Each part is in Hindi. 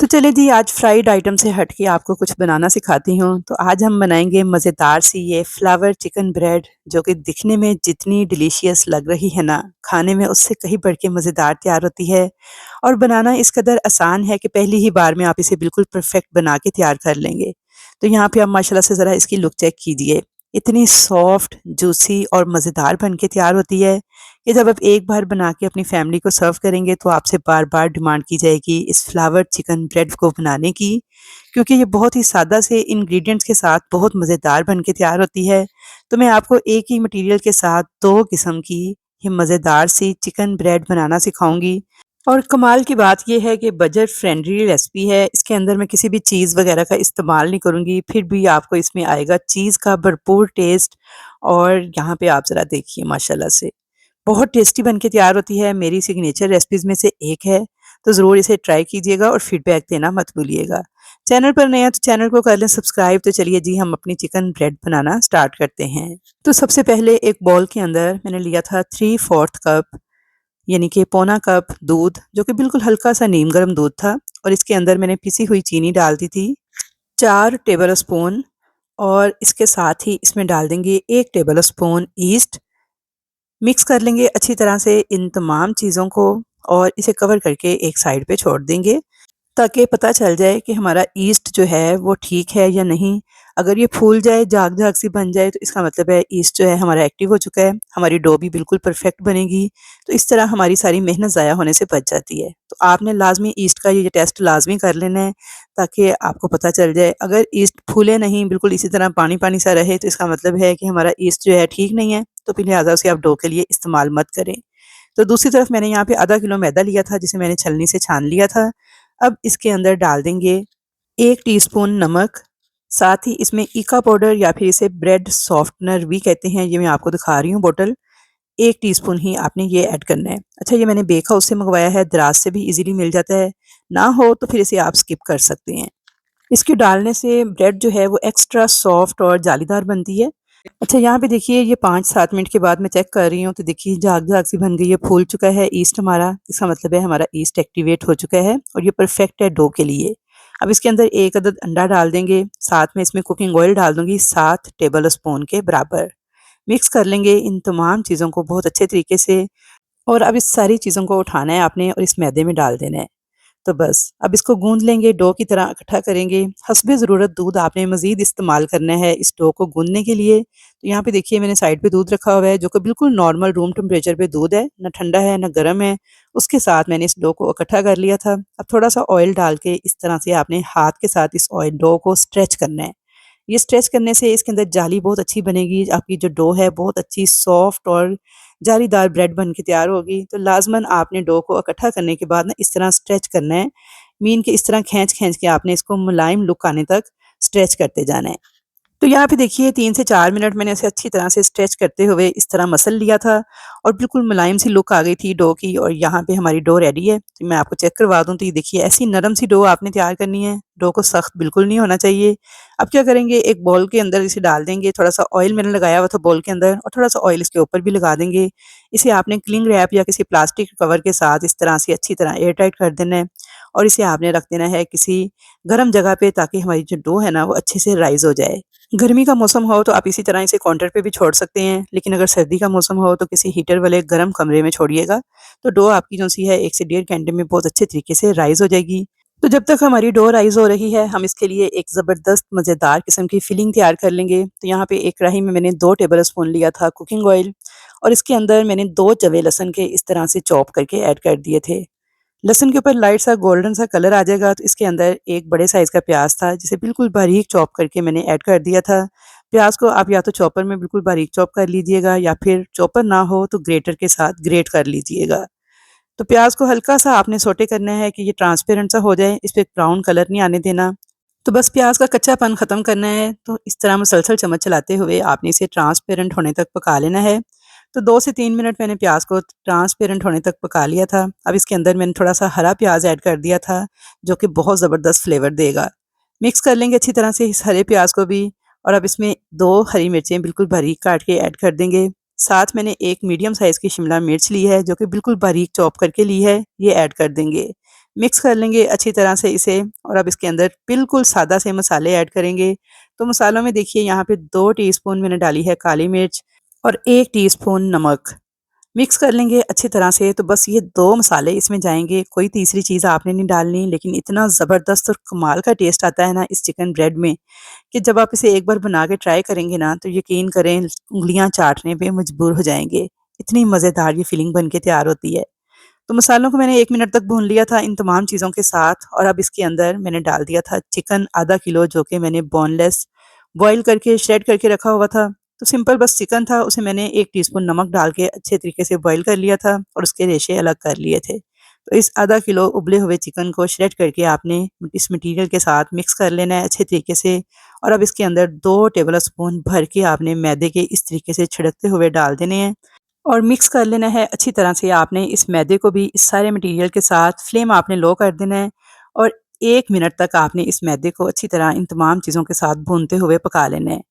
तो चलिए जी, आज फ्राइड आइटम से हट के आपको कुछ बनाना सिखाती हूँ। तो आज हम बनाएँगे मज़ेदार सी ये फ्लावर चिकन ब्रेड, जो कि दिखने में जितनी डिलीशियस लग रही है ना, खाने में उससे कहीं बढ़ के मज़ेदार तैयार होती है। और बनाना इस कदर आसान है कि पहली ही बार में आप इसे बिल्कुल परफेक्ट बना के तैयार कर लेंगे। तो यहाँ पे आप माशाल्लाह से ज़रा इसकी लुक चेक कीजिए। इतनी सॉफ्ट, जूसी और मज़ेदार बन के तैयार होती है कि जब आप एक बार बना के अपनी फैमिली को सर्व करेंगे तो आपसे बार-बार डिमांड की जाएगी इस फ्लावर चिकन ब्रेड को बनाने की, क्योंकि ये बहुत ही सादा से इंग्रीडिएंट्स के साथ बहुत मज़ेदार बन के तैयार होती है। तो मैं आपको एक ही मटीरियल के साथ 2 किस्म की ये मज़ेदार सी चिकन ब्रेड बनाना सिखाऊँगी। और कमाल की बात ये है कि बजट फ्रेंडली रेसिपी है। इसके अंदर मैं किसी भी चीज़ वगैरह का इस्तेमाल नहीं करूँगी, फिर भी आपको इसमें आएगा चीज़ का भरपूर टेस्ट। और यहाँ पे आप ज़रा देखिए माशाल्लाह से बहुत टेस्टी बन के तैयार होती है, मेरी सिग्नेचर रेसिपीज़ में से एक है। तो ज़रूर इसे ट्राई कीजिएगा और फीडबैक देना मत भूलिएगा। चैनल पर नए हैं तो चैनल को कर लें सब्सक्राइब। तो चलिए जी, हम अपनी चिकन ब्रेड बनाना स्टार्ट करते हैं। तो सबसे पहले एक बाउल के अंदर मैंने लिया था 3/4 कप, यानी कि पौना कप दूध, जो कि बिल्कुल हल्का-सा नीम गर्म दूध था। और इसके अंदर मैंने पिसी हुई चीनी डाल दी थी, 4 टेबल स्पून। और इसके साथ ही इसमें डाल देंगे 1 टेबल स्पून ईस्ट। मिक्स कर लेंगे अच्छी तरह से इन तमाम चीज़ों को और इसे कवर करके एक साइड पे छोड़ देंगे, ताकि पता चल जाए कि हमारा ईस्ट जो है वो ठीक है या नहीं। अगर ये फूल जाए, झाग-झाग सी बन जाए, तो इसका मतलब है ईस्ट जो है हमारा एक्टिव हो चुका है, हमारी डो भी बिल्कुल परफेक्ट बनेगी। तो इस तरह हमारी सारी मेहनत ज़ाया होने से बच जाती है। तो आपने लाज़मी ईस्ट का ये टेस्ट लाज़मी कर लेना है, ताकि आपको पता चल जाए। अगर ईस्ट फूले नहीं, बिल्कुल इसी तरह पानी-पानी सा रहे, तो इसका मतलब है कि हमारा ईस्ट जो है ठीक नहीं है, तो फिर लिहाज़ा उसे आप डो के लिए इस्तेमाल मत करें। तो दूसरी तरफ मैंने यहाँ पे आधा किलो मैदा लिया था, जिसे मैंने छलनी से छान लिया था। अब इसके अंदर डाल देंगे 1 टीस्पून नमक, साथ ही इसमें ईका पाउडर या फिर इसे ब्रेड सॉफ्टनर भी कहते हैं, ये मैं आपको दिखा रही हूँ बोतल, 1 टीस्पून ही आपने ये ऐड करना है। अच्छा, ये मैंने बेक हाउस से मंगवाया है, दराज से भी ईज़िली मिल जाता है, ना हो तो फिर इसे आप स्किप कर सकते हैं। इसके डालने से ब्रेड जो है वो एक्स्ट्रा सॉफ्ट और जालीदार बनती है। अच्छा, यहाँ पे देखिए ये 5-7 मिनट के बाद मैं चेक कर रही हूँ, तो देखिए झाग-झाग सी बन गई है, फूल चुका है ईस्ट हमारा। इसका मतलब है हमारा ईस्ट एक्टिवेट हो चुका है और ये परफेक्ट है डो के लिए। अब इसके अंदर 1 अदद अंडा डाल देंगे, साथ में इसमें कुकिंग ऑयल डाल दूँगी 7 टेबल स्पून के बराबर। मिक्स कर लेंगे इन तमाम चीज़ों को बहुत अच्छे तरीके से। और अब इस सारी चीज़ों को उठाना है आपने और इस मैदे में डाल देना है। तो बस अब इसको गूँध लेंगे, डो की तरह इकट्ठा करेंगे। हस्बे ज़रूरत दूध आपने मज़ीद इस्तेमाल करना है इस डो को गूँधने के लिए। तो यहाँ पे देखिए मैंने साइड पे दूध रखा हुआ है, जो कि बिल्कुल नॉर्मल रूम टेम्परेचर पे दूध है, ना ठंडा है ना गर्म है। उसके साथ मैंने इस डो को इकट्ठा कर लिया था। अब थोड़ा-सा ऑयल डाल के इस तरह से आपने हाथ के साथ इस ऑयल डो को स्ट्रेच करना है। ये स्ट्रेच करने से इसके अंदर जाली बहुत अच्छी बनेगी, आपकी जो डो है बहुत अच्छी सॉफ्ट और जालीदार ब्रेड बन के तैयार होगी। तो लाज़मन आपने डो को इकट्ठा करने के बाद ना इस तरह स्ट्रेच करना है। मीन के इस तरह खींच-खींच के आपने इसको मुलायम लुक आने तक स्ट्रेच करते जाना है। तो यहाँ पे देखिए 3 से 4 मिनट मैंने इसे अच्छी तरह से स्ट्रेच करते हुए इस तरह मसल लिया था और बिल्कुल मुलायम सी लुक आ गई थी डो की। और यहाँ पे हमारी डो रेडी है। तो मैं आपको चेक करवा दूँ, तो ये देखिए ऐसी नरम सी डो आपने तैयार करनी है। डो को सख्त बिल्कुल नहीं होना चाहिए। अब क्या करेंगे, एक बाउल के अंदर इसे डाल देंगे। थोड़ा-सा ऑयल मैंने लगाया हुआ था बाउल के अंदर और थोड़ा-सा ऑयल इसके ऊपर भी लगा देंगे। इसे आपने क्लिंग रैप या किसी प्लास्टिक कवर के साथ इस तरह से अच्छी तरह एयर टाइट कर देना है और इसे आपने रख देना है किसी गर्म जगह पे, ताकि हमारी जो डो है ना वो अच्छे से राइज़ हो जाए। गर्मी का मौसम हो तो आप इसी तरह इसे काउंटर पे भी छोड़ सकते हैं, लेकिन अगर सर्दी का मौसम हो तो किसी हीटर वाले गर्म कमरे में छोड़िएगा। तो डो आपकी जो सी है 1 से डेढ़ घंटे में बहुत अच्छे तरीके से राइज़ हो जाएगी। तो जब तक हमारी डो राइज़ हो रही है, हम इसके लिए एक ज़बरदस्त मज़ेदार किस्म की फिलिंग तैयार कर लेंगे। तो यहाँ पे एक कढ़ाई में मैंने 2 टेबल स्पून लिया था कुकिंग ऑयल और इसके अंदर मैंने 2 जवे लहसुन के इस तरह से चॉप करके ऐड कर दिए थे। लहसुन के ऊपर लाइट सा गोल्डन सा कलर आ जाएगा, तो इसके अंदर एक बड़े साइज़ का प्याज था, जिसे बिल्कुल बारीक चॉप करके मैंने ऐड कर दिया था। प्याज को आप या तो चॉपर में बिल्कुल बारीक चॉप कर लीजिएगा या फिर चॉपर ना हो तो ग्रेटर के साथ ग्रेट कर लीजिएगा। तो प्याज को हल्का सा आपने सौटे करना है कि ये ट्रांसपेरेंट सा हो जाए, इस पे ब्राउन कलर नहीं आने देना। तो बस प्याज का कच्चापन ख़त्म करना है, तो इस तरह मुसलसल चम्मच चलाते हुए आपने इसे ट्रांसपेरेंट होने तक पका लेना है। तो 2 से 3 मिनट मैंने प्याज को ट्रांसपेरेंट होने तक पका लिया था। अब इसके अंदर मैंने थोड़ा-सा हरा प्याज़ ऐड कर दिया था, जो कि बहुत ज़बरदस्त फ्लेवर देगा। मिक्स कर लेंगे अच्छी तरह से इस हरे प्याज़ को भी। और अब इसमें 2 हरी मिर्चें बिल्कुल बारीक काट के ऐड कर देंगे। साथ मैंने एक मीडियम साइज़ की शिमला मिर्च ली है, जो कि बिल्कुल बारीक चॉप करके ली है, ये ऐड कर देंगे। मिक्स कर लेंगे अच्छी तरह से इसे और अब इसके अंदर बिल्कुल सादा से मसाले ऐड करेंगे। तो मसालों में देखिए यहाँ पे 2 टीस्पून मैंने डाली है काली मिर्च और 1 टीस्पून नमक। मिक्स कर लेंगे अच्छी तरह से। तो बस ये 2 मसाले इसमें जाएँगे, कोई तीसरी चीज़ आपने नहीं डालनी, लेकिन इतना ज़बरदस्त और कमाल का टेस्ट आता है ना इस चिकन ब्रेड में कि जब आप इसे एक बार बना के ट्राई करेंगे ना तो यकीन करें उँगलियाँ चाटने पे मजबूर हो जाएँगे। इतनी मज़ेदार ये फिलिंग बन के तैयार होती है। तो मसालों को मैंने 1 मिनट तक भून लिया था इन तमाम चीज़ों के साथ और अब इसके अंदर मैंने डाल दिया था चिकन आधा किलो जो कि मैंने बोनलेस बॉयल करके श्रेड करके रखा हुआ था। तो सिंपल बस चिकन था, उसे मैंने 1 टीस्पून नमक डाल के अच्छे तरीके से बॉयल कर लिया था और उसके रेशे अलग कर लिए थे। तो इस आधा किलो उबले हुए चिकन को श्रेड करके आपने इस मटीरियल के साथ मिक्स कर लेना है अच्छे तरीके से और अब इसके अंदर 2 टेबल स्पून भर के आपने मैदे के इस तरीके से छिड़कते हुए डाल देने हैं। और मिक्स कर लेना है अच्छी तरह से आपने इस मैदे को भी इस सारे मटेरियल के साथ। फ्लेम आपने लो कर देना है और 1 मिनट तक आपने इस मैदे को अच्छी तरह इन तमाम चीज़ों के साथ भूनते हुए पका लेना है।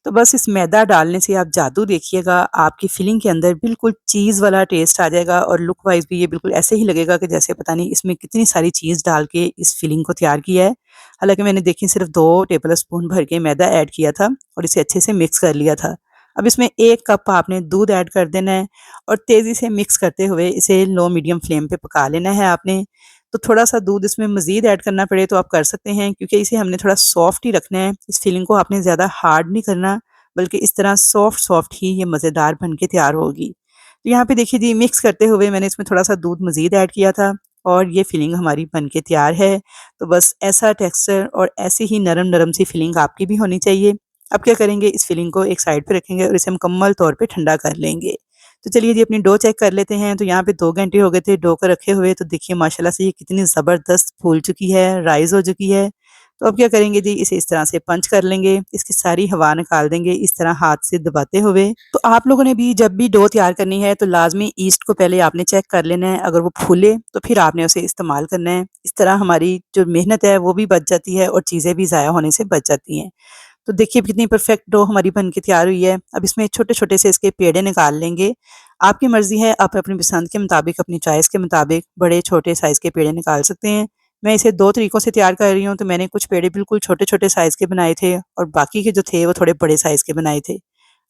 तो बस इस मैदा डालने से आप जादू देखिएगा, आपकी फिलिंग के अंदर बिल्कुल चीज़ वाला टेस्ट आ जाएगा और लुक वाइज़ भी ये बिल्कुल ऐसे ही लगेगा कि जैसे पता नहीं इसमें कितनी सारी चीज़ डाल के इस फिलिंग को तैयार किया है। हालाँकि मैंने देखिए सिर्फ़ 2 टेबल स्पून भर के मैदा ऐड किया था और इसे अच्छे से मिक्स कर लिया था। अब इसमें 1 कप आपने दूध ऐड कर देना है और तेज़ी से मिक्स करते हुए इसे लो मीडियम फ्लेम पे पका लेना है आपने। तो थोड़ा-सा दूध इसमें मज़ीद ऐड करना पड़े तो आप कर सकते हैं क्योंकि इसे हमने थोड़ा सॉफ्ट ही रखना है। इस फिलिंग को आपने ज़्यादा हार्ड नहीं करना, बल्कि इस तरह सॉफ्ट-सॉफ्ट ही ये मज़ेदार बन के तैयार होगी। तो यहाँ पे देखिए जी मिक्स करते हुए मैंने इसमें थोड़ा-सा दूध मज़ीद ऐड किया था और ये फिलिंग हमारी बन के तैयार है। तो बस ऐसा टेक्सचर और ऐसी ही नरम-नरम सी फिलिंग आपकी भी होनी चाहिए। अब क्या करेंगे इस फिलिंग को एक साइड पे रखेंगे और इसे मुकम्मल तौर पे ठंडा कर लेंगे। तो चलिए जी अपनी डो चेक कर लेते हैं। तो यहाँ पे 2 घंटे हो गए थे डो को रखे हुए, तो देखिए माशाल्लाह से ये कितनी ज़बरदस्त फूल चुकी है, राइज़ हो चुकी है। तो अब क्या करेंगे जी इसे इस तरह से पंच कर लेंगे, इसकी सारी हवा निकाल देंगे इस तरह हाथ से दबाते हुए। तो आप लोगों ने भी जब भी डो तैयार करनी है तो लाज़मी ईस्ट को पहले आपने चेक कर लेना है, अगर वो फूले तो फिर आपने उसे इस्तेमाल करना है। इस तरह हमारी जो मेहनत है वो भी बच जाती है और चीज़ें भी ज़ाया होने से बच जाती हैं। तो देखिए कितनी परफेक्ट डो हमारी बन के तैयार हुई है। अब इसमें छोटे-छोटे से इसके पेड़े निकाल लेंगे। आपकी मर्ज़ी है, आप अपनी पसंद के मुताबिक, अपनी चॉइस के मुताबिक बड़े-छोटे साइज़ के पेड़े निकाल सकते हैं। मैं इसे 2 तरीकों से तैयार कर रही हूँ, तो मैंने कुछ पेड़े बिल्कुल छोटे-छोटे साइज़ के बनाए थे और बाकी के जो थे वो थोड़े बड़े साइज़ के बनाए थे।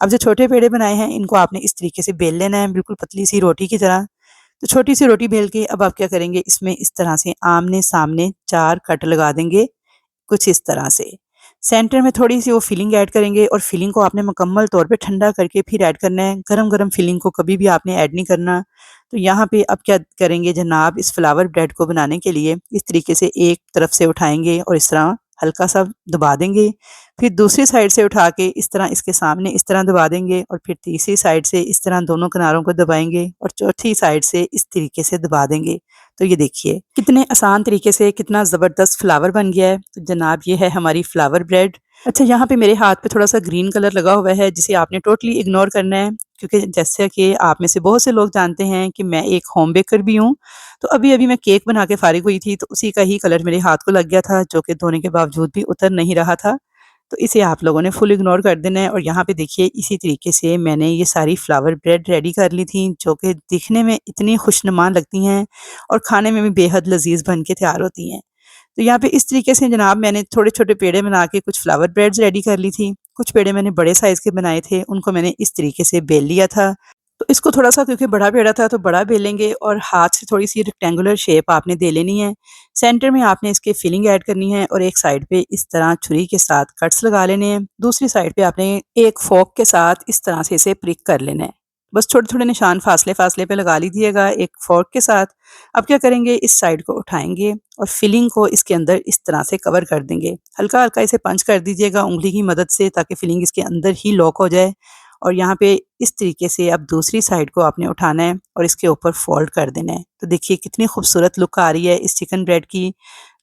अब जो छोटे पेड़े बनाए हैं, इनको आपने इस तरीके से बेल लेना है, बिल्कुल पतली-सी रोटी की तरह। तो छोटी-सी रोटी बेल के अब आप क्या करेंगे, इसमें इस तरह से आमने-सामने 4 कट लगा देंगे, कुछ इस तरह से। सेंटर में थोड़ी-सी वो फिलिंग ऐड करेंगे और फिलिंग को आपने मुकम्मल तौर पे ठंडा करके फिर ऐड करना है। गरम-गरम फिलिंग को कभी भी आपने ऐड नहीं करना। तो यहाँ पे अब क्या करेंगे जनाब, इस फ्लावर ब्रेड को बनाने के लिए इस तरीके से एक तरफ से उठाएँगे और इस तरह हल्का-सा दबा देंगे। फिर दूसरी साइड से उठा के इस तरह इसके सामने इस तरह दबा देंगे और फिर तीसरी साइड से इस तरह दोनों किनारों को दबाएँगे और चौथी साइड से इस तरीके से दबा देंगे। तो ये देखिए कितने आसान तरीके से कितना ज़बरदस्त फ्लावर बन गया है। तो जनाब ये है हमारी फ्लावर ब्रेड। अच्छा यहाँ पे मेरे हाथ पे थोड़ा-सा ग्रीन कलर लगा हुआ है जिसे आपने टोटली इग्नोर करना है क्योंकि जैसे कि आप में से बहुत से लोग जानते हैं कि मैं एक होम बेकर भी हूँ। तो अभी-अभी मैं केक बना के फ़ारिग हुई थी तो उसी का ही कलर मेरे हाथ को लग गया था जो कि धोने के बावजूद भी उतर नहीं रहा था। तो इसे आप लोगों ने फुल इग्नोर कर देना है और यहाँ पे देखिए इसी तरीके से मैंने ये सारी फ्लावर ब्रेड रेडी कर ली थी जो कि दिखने में इतनी खुशनुमा लगती हैं और खाने में भी बेहद लज़ीज़ बन के तैयार होती हैं। तो यहाँ पे इस तरीके से जनाब मैंने छोटे-छोटे पेड़े बना के कुछ फ्लावर ब्रेड्स रेडी कर ली थी। कुछ पेड़े मैंने बड़े साइज़ के बनाए थे, उनको मैंने इस तरीके से बेल लिया था। तो इसको थोड़ा-सा क्योंकि बड़ा पेड़ा था तो बड़ा बेलेंगे और हाथ से थोड़ी-सी रेक्टेंगुलर शेप आपने दे लेनी है। सेंटर में आपने इसके फिलिंग ऐड करनी है और एक साइड पे इस तरह छुरी के साथ कट्स लगा लेने हैं। दूसरी साइड पे आपने एक फ़ोर्क के साथ इस तरह से इसे प्रिक कर लेना है। बस छोटे-छोटे निशान फ़ासले-फ़ासले पे लगा लीजिएगा एक फ़ोर्क के साथ। अब क्या करेंगे इस साइड को उठाएँगे और फिलिंग को इसके अंदर इस तरह से कवर कर देंगे। हल्का-हल्का इसे पंच कर दीजिएगा उँगली की मदद से ताकि फिलिंग इसके अंदर ही लॉक हो जाए। और यहाँ पे इस तरीके से अब दूसरी साइड को आपने उठाना है और इसके ऊपर फ़ोल्ड कर देना है। तो देखिए कितनी खूबसूरत लुक आ रही है इस चिकन ब्रेड की,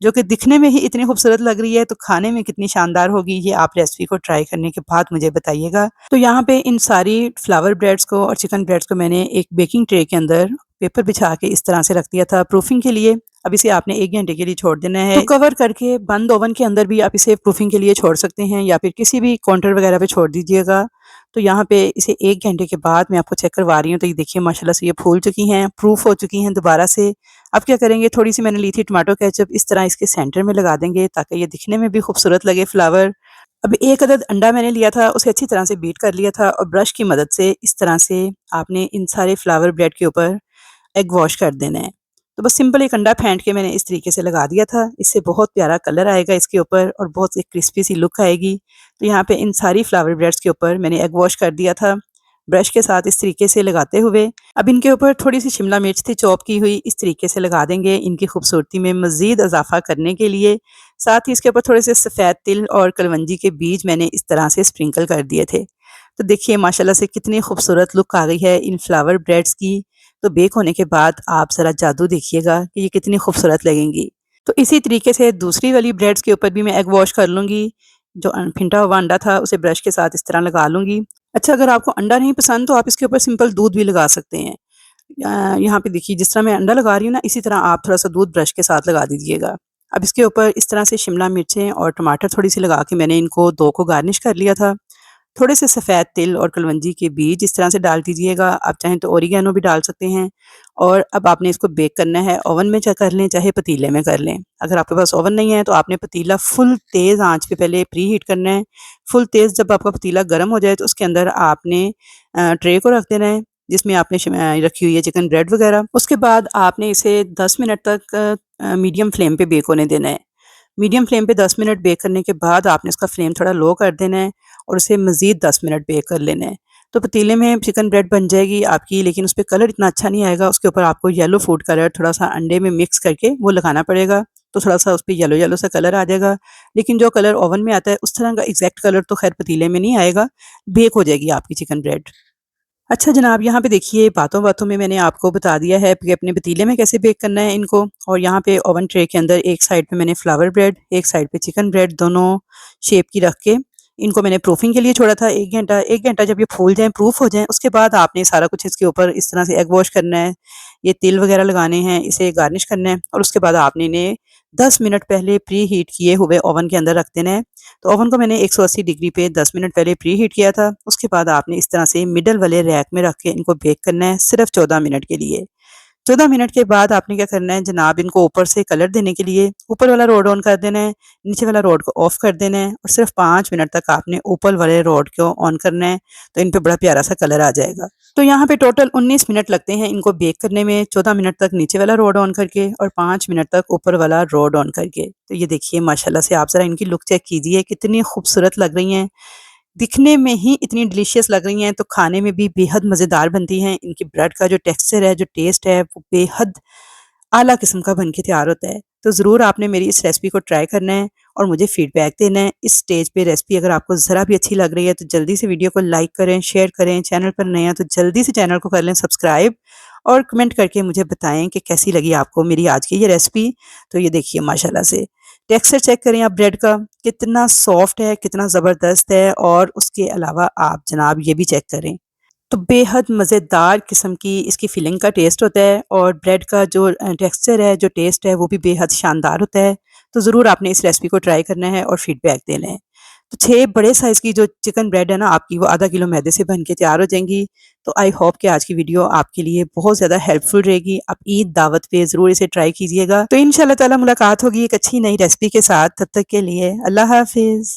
जो कि दिखने में ही इतनी खूबसूरत लग रही है, तो खाने में कितनी शानदार होगी, ये आप रेसिपी को ट्राई करने के बाद मुझे बताइएगा। तो यहाँ पे इन सारी फ्लावर ब्रेड्स को और चिकन ब्रेड्स को मैंने एक बेकिंग ट्रे के अंदर पेपर बिछा के इस तरह से रख दिया था प्रूफिंग के लिए। अब इसे आपने 1 घंटे के लिए छोड़ देना है। तो कवर करके बंद ओवन के अंदर भी आप इसे प्रूफिंग के लिए छोड़ सकते हैं या फिर किसी भी काउंटर वगैरह पे छोड़ दीजिएगा। तो यहाँ पे इसे 1 घंटे के बाद मैं आपको चेक करवा रही हूँ, तो ये देखिए माशाल्लाह से ये फूल चुकी हैं, प्रूफ हो चुकी हैं दोबारा से। अब क्या करेंगे, थोड़ी-सी मैंने ली थी टमाटो केचप, इस तरह इसके सेंटर में लगा देंगे ताकि ये दिखने में भी खूबसूरत लगे फ्लावर। अब 1 अदद अंडा मैंने लिया था, उसे अच्छी तरह से बीट कर लिया था और ब्रश की मदद से इस तरह से आपने इन सारे फ्लावर ब्रेड के ऊपर एग वॉश कर देना है। तो बस सिंपल एक अंडा फेंट के मैंने इस तरीके से लगा दिया था। इससे बहुत प्यारा कलर आएगा इसके ऊपर और बहुत एक क्रिस्पी सी लुक आएगी। तो यहाँ पे इन सारी फ्लावर ब्रेड्स के ऊपर मैंने एग वॉश कर दिया था, ब्रश के साथ इस तरीके से लगाते हुए। अब इनके ऊपर थोड़ी-सी शिमला मिर्च थी चॉप की हुई, इस तरीके से लगा देंगे इनकी खूबसूरती में मज़ीद इज़ाफ़ा करने के लिए। साथ ही इसके ऊपर थोड़े से सफ़ेद तिल और कलवंजी के बीज मैंने इस तरह से स्प्रिंकल कर दिए थे। तो देखिए माशाल्लाह से कितनी खूबसूरत लुक आ गई है इन फ्लावर ब्रेड्स की। तो बेक होने के बाद आप ज़रा जादू देखिएगा कि ये कितनी खूबसूरत लगेंगी। तो इसी तरीके से दूसरी वाली ब्रेड्स के ऊपर भी मैं एग वॉश कर लूँगी। जो फेंटा हुआ अंडा था उसे ब्रश के साथ इस तरह लगा लूँगी। अच्छा, अगर आपको अंडा नहीं पसंद तो आप इसके ऊपर सिंपल दूध भी लगा सकते हैं। यहाँ पे देखिए जिस तरह मैं अंडा लगा रही हूँ ना, इसी तरह आप थोड़ा-सा दूध ब्रश के साथ लगा दीजिएगा। अब इसके ऊपर इस तरह से शिमला मिर्चें और टमाटर थोड़ी-सी लगा के मैंने इनको 2 को गार्निश कर लिया था। थोड़े से सफ़ेद तिल और कलवंजी के बीज इस तरह से डाल दीजिएगा। आप चाहें तो ओरिगैनो भी डाल सकते हैं। और अब आपने इसको बेक करना है, ओवन में चा कर लें चाहे पतीले में कर लें। अगर आपके पास ओवन नहीं है तो आपने पतीला फुल तेज़ आँच पे पहले प्री हीट करना है। फुल तेज़ जब आपका पतीला गर्म हो जाए तो उसके अंदर आपने ट्रे को रख देना है जिसमें आपने रखी हुई है चिकन ब्रेड वगैरह। उसके बाद आपने इसे 10 मिनट तक मीडियम फ्लेम पे बेक होने देना है। मीडियम फ्लेम पे 10 मिनट बेक करने के बाद आपने इसका फ्लेम थोड़ा लो कर देना है और उसे मज़ीद 10 मिनट बेक कर लेना है। तो पतीले में चिकन ब्रेड बन जाएगी आपकी, लेकिन उसपे कलर इतना अच्छा नहीं आएगा। उसके ऊपर आपको येलो फूड कलर थोड़ा-सा अंडे में मिक्स करके वो लगाना पड़ेगा, तो थोड़ा-सा उसपे येलो-येलो सा कलर आ जाएगा। लेकिन जो कलर ओवन में आता है उस तरह का एग्ज़ैक्ट कलर तो ख़ैर पतीले में नहीं आएगा, बेक हो जाएगी आपकी चिकन ब्रेड। अच्छा जनाब, यहाँ पे देखिए बातों-बातों में मैंने आपको बता दिया है कि अपने पतीले में कैसे बेक करना है इनको। और यहाँ पे ओवन ट्रे के अंदर एक साइड पे मैंने फ्लावर ब्रेड, एक साइड पे चिकन ब्रेड, दोनों शेप की रख के इनको मैंने प्रूफिंग के लिए छोड़ा था 1 घंटा। 1 घंटा जब ये फूल जाएँ, प्रूफ हो जाएँ, उसके बाद आपने सारा कुछ इसके ऊपर इस तरह से एग वॉश करना है। ये तिल वगैरह लगाने हैं, इसे गार्निश करना है और उसके बाद आपने इन्हें 10 मिनट पहले प्री हीट किए हुए ओवन के अंदर रख देना है। तो ओवन को मैंने 180 डिग्री पे 10 मिनट पहले प्री हीट किया था। उसके बाद आपने इस तरह से मिडल वाले रैक में रख के इनको बेक करना है सिर्फ 14 मिनट के लिए। 14 मिनट के बाद आपने क्या करना है जनाब, इनको ऊपर से कलर देने के लिए ऊपर वाला रॉड ऑन कर देना है, नीचे वाला रॉड को ऑफ कर देना है और सिर्फ 5 मिनट तक आपने ऊपर वाले रॉड को ऑन करना है, तो इन पे बड़ा प्यारा सा कलर आ जाएगा। तो यहाँ पे टोटल 19 मिनट लगते हैं इनको बेक करने में, 14 मिनट तक नीचे वाला रॉड ऑन करके और 5 मिनट तक ऊपर वाला रॉड ऑन करके। तो ये देखिए माशाल्लाह से आप ज़रा इनकी लुक चेक कीजिए, कितनी खूबसूरत लग रही हैं। दिखने में ही इतनी डिलीशियस लग रही हैं तो खाने में भी बेहद मज़ेदार बनती हैं। इनकी ब्रेड का जो टेक्सचर है, जो टेस्ट है, वो बेहद आला किस्म का बन के तैयार होता है। तो ज़रूर आपने मेरी इस रेसिपी को ट्राई करना है और मुझे फीडबैक देना है। इस स्टेज पे रेसिपी अगर आपको ज़रा भी अच्छी लग रही है तो जल्दी से वीडियो को लाइक करें, शेयर करें। चैनल पर नए हैं तो जल्दी से चैनल को कर लें सब्सक्राइब और कमेंट करके मुझे बताएँ कि कैसी लगी आपको मेरी आज की ये रेसिपी। तो ये देखिए माशाल्लाह से टेक्सचर चेक करें आप ब्रेड का, कितना सॉफ्ट है, कितना ज़बरदस्त है। और उसके अलावा आप जनाब ये भी चेक करें, तो बेहद मज़ेदार किस्म की इसकी फिलिंग का टेस्ट होता है और ब्रेड का जो टेक्सचर है, जो टेस्ट है, वो भी बेहद शानदार होता है। तो ज़रूर आपने इस रेसिपी को ट्राई करना है और फीडबैक देना है। तो 6 बड़े साइज़ की जो चिकन ब्रेड है ना आपकी, वो आधा किलो मैदे से बन के तैयार हो जाएँगी। तो आई होप कि आज की वीडियो आपके लिए बहुत ज़्यादा हेल्पफुल रहेगी। आप ईद दावत पे ज़रूर इसे ट्राई कीजिएगा। तो इंशाअल्लाह ताला मुलाकात होगी एक अच्छी नई रेसिपी के साथ। तब तक के लिए अल्लाह हाफ़िज़।